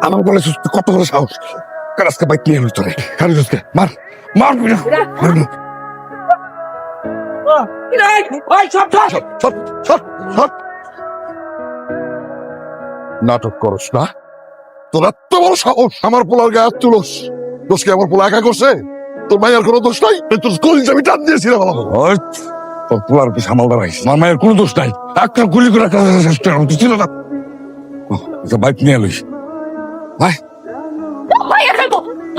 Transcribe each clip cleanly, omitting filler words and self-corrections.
আমার বলে কত বড় সাহস, আজকে বাইক নিয়ে তোরে খালি দোষকে মার মার নাটক করস না, তোর এত বড় সাহস আমার পোলার গায়ে হাত তুলস। দোষকে আমার পোলা একা করছে, তোর মায়ের কোনো দোষ নাই, তোর কলিজা আমি টান দিয়েছিলাম। তোর পোলার কি সামাল দাঁড়াইস, আমার মায়ের কোনো দোষ নাই, একটা গুলি করে চেষ্টা ছিল না। বাইক নিয়ে লইস ভাই,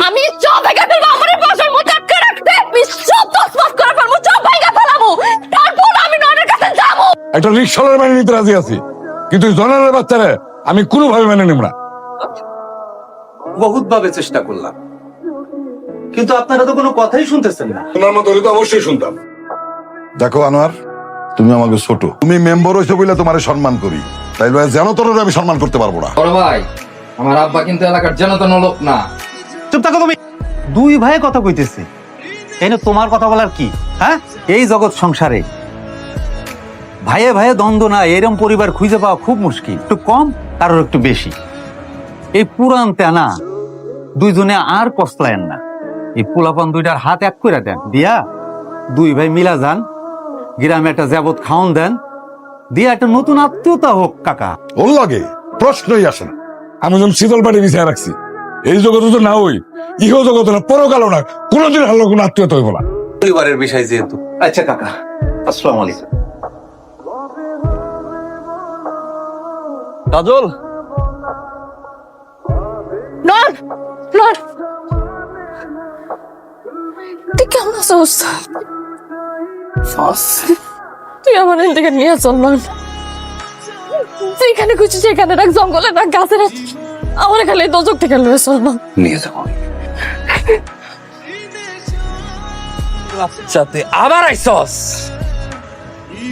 আমি সব ভেঙে ফেলবো, আমার বাসার মধ্যে আটকে রাখতে আমি সব তছনছ করে ফেলবো, সব ভেঙে ফেলাবো, তারপর আমি নয়নের কাছে যাবো। একটা রিক্সাওয়ালার মেনে নিতে রাজি আছি, কিন্তু জনের বাচ্চারা আমি কোনোভাবে মেনে নিব না। বহুত ভাবে চেষ্টা করলাম, কিন্তু আপনারা তো কোনো কথাই শুনতেছেন না। তোমার মতো হলে তো অবশ্যই শুনতাম। দেখো আনোয়ার, তুমি আমাকে ছোট, তুমি মেম্বার হয়েছে বলে তোমার সম্মান করি, তাই যেন তোর আমি সম্মান করতে পারবো না। বড় ভাই, আমার আব্বা কিন্তু এলাকার জনতন লোক না। চুপ থাকো তুমি। দুই ভাই কথা কইতেছে, এই না তোমার কথা বলার কি? হ্যাঁ, এই জগৎ সংসারে ভাইয়ে ভাইয়ে দ্বন্দ্ব না, এরম পরিবার খুঁজে পাওয়া খুব মুশকিল। একটু কম, কারোর একটু বেশি। এই পুরান তেনা দুইজনে আর কসলায়েন না, এই পোলাপান দুইটার হাত এক করে দেন, দিয়া দুই ভাই মিলা যান, গ্রামে একটা যাবত খাওন দেন, দিয়া একটা নতুন আত্মীয়তা হোক। কাকা ওর লাগে প্রশ্নই আসে না। আমি যখন শীতল পাটি বিছায় রাখছি, এই জগতে তো না হই, ইহ জগতে না, পরকালও না, কোনোদিন হালো কোনো আত্মীয়তা হইব না। পরিবারের বিষয় যেহেতু। আচ্ছা কাকা, আসসালামু আলাইকুম। কাজল, নন নন, তুই কেমন আছোস? তুই আমার এদিকে নিয়ে চল নন, যেখানে খুঁজছি সেখানে রাখ, জঙ্গলে রাখ, গাছে রাখ, আমার খালি দোজক থেকে লয়ে চল নন। নিয়ে যাবো। সাথে আবার আইসস?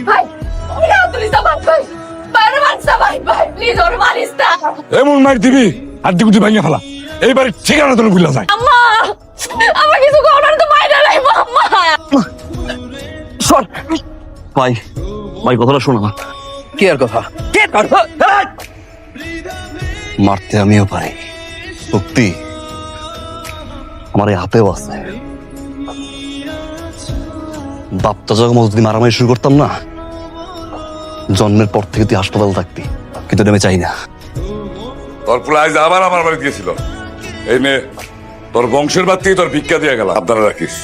ভাই ওরে আব্দুল ইসলাম ভাই, বাইরে মানসা ভাই, ভাই প্লিজ ওরে মারিস না। এমন মার দিবি আর দিগুটি ভাঙিয়ে ফেলা, এইবারে ঠিকানা তোর ভুলা যায়। আম্মা, আমার কিছু করার তো মাইরা নাই আম্মা। সর ভাই, ভাই কথাটা শোনো না। কি আর কথা? মারতে আমিও পারি, সত্যি আমার এই হাতেও আছে। বাপটা যখন যদি মারামারি শুরু করতাম না, জন্মের পর থেকে তুই হাসপাতাল থাকতি, কিন্তু আমি চাই না। তোর পোলা আজ আবার আমার বাড়িতে গেছিল, এই মেয়ে তোর বংশের বাদ থেকে তোর ভিক্ষা দিয়ে গেল, আপনারা রাখিস।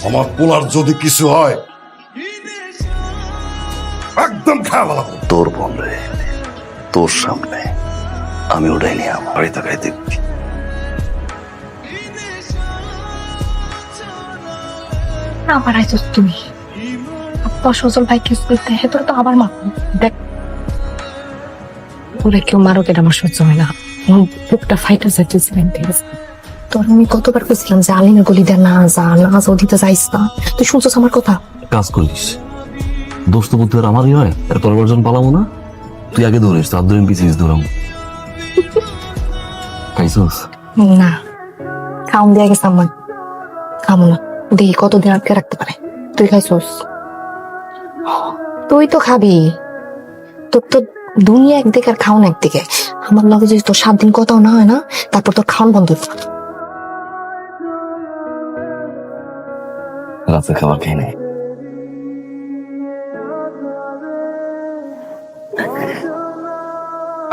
আমার পোলার যদি কিছু হয় একদম খাওয়া ভালো। তোর বোন রে, তোর সামনে আমি ওটাই নিয়ে আমার বাড়িতে খাইতে। আবার আইসস তুই, আব্বা সজল ভাই কিস করতে, হে তোর তো আবার মা দেখ, ওরে কেউ মারো কেন, আমার সহ্য হয় না, বুকটা ফাইটা যাচ্ছিলেন। ঠিক আছে, তোর আমি কতবার কইছিলাম যে আলিনা গলি দিয়ে না যা, না যা, ওদিকে যাইস না, তুই শুনছস আমার কথা? কাজ করিস, দোস্ত বুদ্ধি আর আমারই হয়, এর পরের জন পালাবো না, তুই আগে দৌড়িস, তার ধরে পিছিয়ে দৌড়াবো। খাইছস? না, খাওন দিয়ে গেছে আমার, খাবো না, দেখি কতদিন আটকে রাখতে পারে। তুই খাইছস? তুই তো খাবি, তোর তো দুনিয়া একদিকে আর খাওন একদিকে। আমার লগে যদি তোর 7 দিন কথাও না হয় না, তারপর তোর খাওন বন্ধ। রাতে খাবার খেয়ে নেই।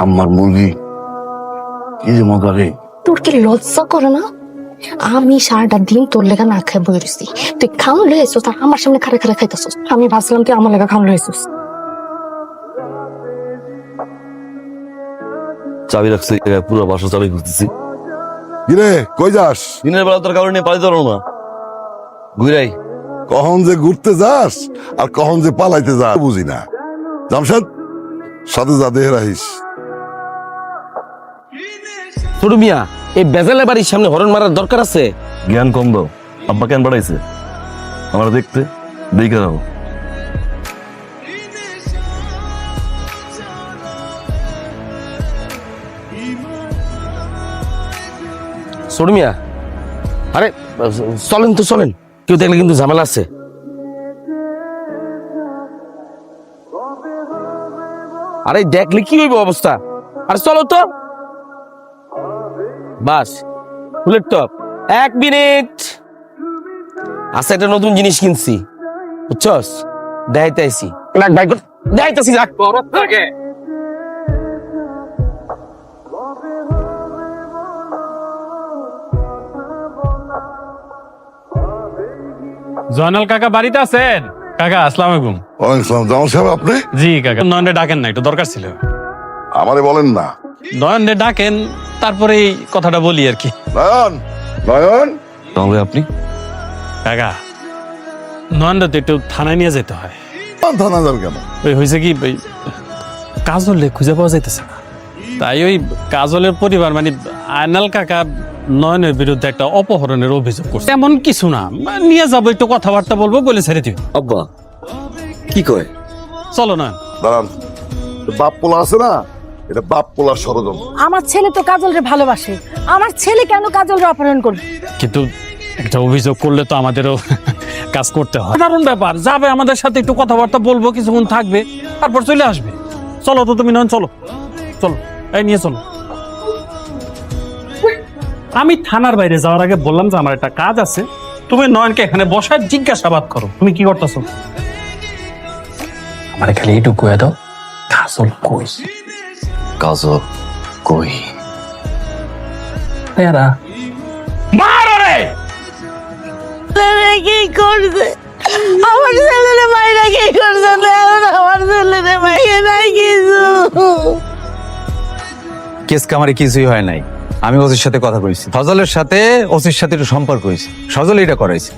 আমার মুরগি কি যে মজা রে। তোর কি লজ্জা করে না? আমি সারাটা দিন তোর লেগা না খাই বই রইছি, তুই খাওন লয়ে এসছিস আর আমার সামনে খারে খারে খাইতেছিস। আমি ভাবছিলাম তুই আমার লেগা খাওন লয়ে এসছিস। চাবি রাখছি, পুরো বাসা চাবি করতেছি। কিরে কই যাস? দিনের বেলা তোর কারণে পালিতে পারো না, ঘুরাই। কখন যে ঘুরতে যাস আর কখন যে পালাইতে যাস বুঝি না। জামশেদ, সাথে যা দেহে রাখিস। ছোট মিয়া, এই বেজালে বাড়ির সামনে হরন মারার দরকার আছে? জ্ঞান কম দাও, আব্বা কেন বাড়াইছে আমার দেখতে, দেখে যাও। ছোট মিয়া, আরে চলেন তো চলেন, কেউ দেখলে কিন্তু ঝামেলা আছে। আরে দেখলে কি হইব অবস্থা, আরে চলো তো। বাস ফুলের টপ 1 মিনিট। আচ্ছা একটা নতুন জিনিস কিনছি বুঝছস, দেখাইতে আইছি। লাগ ভাই দেখাইতেছি লাগ বরফ থাকে। জয়নাল কাকা বাড়িতে আছেন? কাকা আসসালামু আলাইকুম। ওয়ালাইকুম আসসালাম। জামাল সাহেব আপনি? জি কাকা, নয়নরে ডাকেন না, একটু দরকার ছিল। আমারে বলেন না। নয়নরে ডাকেন, তারপরে এই কথাটা বলি আর কি। নয়ন, নয়ন। তাহলে আপনি কাকা, নয়নরে তো একটু থানায় নিয়ে যেতে হয়। থানা যান কেন? ওই হয়েছে কি, ওই কাজলে খুঁজে পাওয়া যাইতেছে না, তাই ওই কাজলের পরিবার মানে আয়নাল কাকা নয়নের বিরুদ্ধে একটা অপহরণের অভিযোগ করছে। এমন কিছু না, নিয়ে যাবো, একটু কথাবার্তা বলবো, বলে ছেড়ে দিও। আব্বা কি কয়? চলো নয়ন। দাঁড়ান, বাপ পোলা আছে না, এটা বাপ পোলার ষড়যন্ত্র। আমার ছেলে তো কাজলরে ভালোবাসে, আমার ছেলে কেন কাজলরে অপহরণ করবে? কিন্তু একটা অভিযোগ করলে তো আমাদেরও কাজ করতে হয়। সাধারণ ব্যাপার, যাবে আমাদের সাথে, একটু কথাবার্তা বলবো, কিছুক্ষণ থাকবে, তারপর চলে আসবে। চলো তো তুমি নয়ন, চলো চলো, এই নিয়ে চলো। আমি থানার বাইরে যাওয়ার আগে বললাম যে আমার একটা কাজ আছে, তুমি নয়নকে এখানে বসায় জিজ্ঞাসাবাদ করো, তুমি কি করতেছো। আমার খালি এইটুকু কয়ে দাও, কাজল কই? কাজল কই? মারো রে! কি করছে আমার ছেলেরে মাইরা? কি করছে আমার ছেলেরে মাইরা? নাই কিছু। কেস কামারে কিছুই হয় নাই। আমি ওসির সাথে কথা কইছি, ফজলের সাথে ওসির সাথে একটু সম্পর্ক হয়েছে, সজল এটা করাইছে।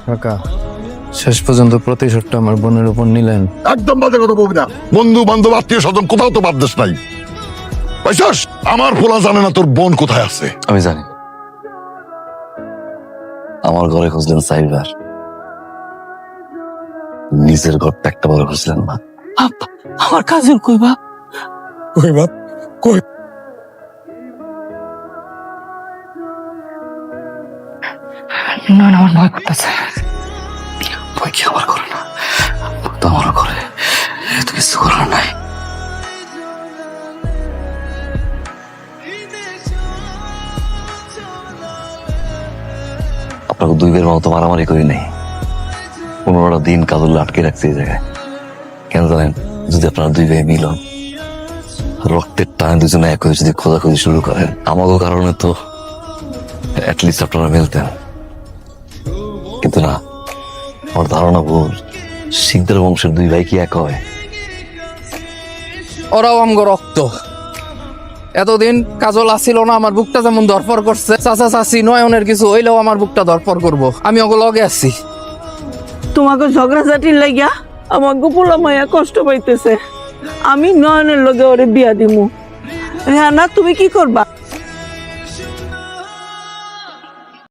কাকা, শেষ পর্যন্ত প্রতিশোধটা আমার বোনের উপর নিলেন। একদম বাজে কথা বলবি না। বন্ধু বান্ধব আত্মীয় স্বজন কোথাও তো বাদ দেশ নাই। বুঝছস, আমার পোলা জানে না তোর বোন কোথায় আছে। আমি জানি। আমার ঘরে খুঁজলেন 4 বার, নিজের ঘরটা একটা বড় খুঁজলেন না। আমার কাজল কই বাপ? কই বাপ কই? নয়ন আমার ভয় করতেছে। ভয় কি আমার করে না, ভয় তো আমারও করে। এত কিছু করার নাই। আপনাকে 2 বের মতো মারামারি করি নাই। 15টা দিন কাজল আটকে রাখছে এই জায়গায়। কেন জানেন? যদি আপনারা 2 ভাই মিলন, রক্তের টান দুজনে এক হয়ে যদি খোঁজাখুঁজি শুরু করেন, আমাকে কারণে তো অ্যাটলিস্ট আপনারা মিলতেন। কিন্তু না, আমার ধারণা ভুল। শিখদের বংশের 2 ভাই কি এক হয়? ওরাও আমগো রক্ত। এতদিন কাজল আসিল না, আমার বুকটা যেমন দরপর করছে, চাচা চাচি নয়নের কিছু হইলেও আমার বুকটা দরপর করব। আমি ওগুলো লগে আছি। তোমাকে ঝগড়াঝাটির লাগিয়া আমার গোপলা মায়া কষ্ট পাইতেছে। আমি নয়নের লগে ওরে বিয়া দিমু। হ্যাঁ না, তুমি কি করবা?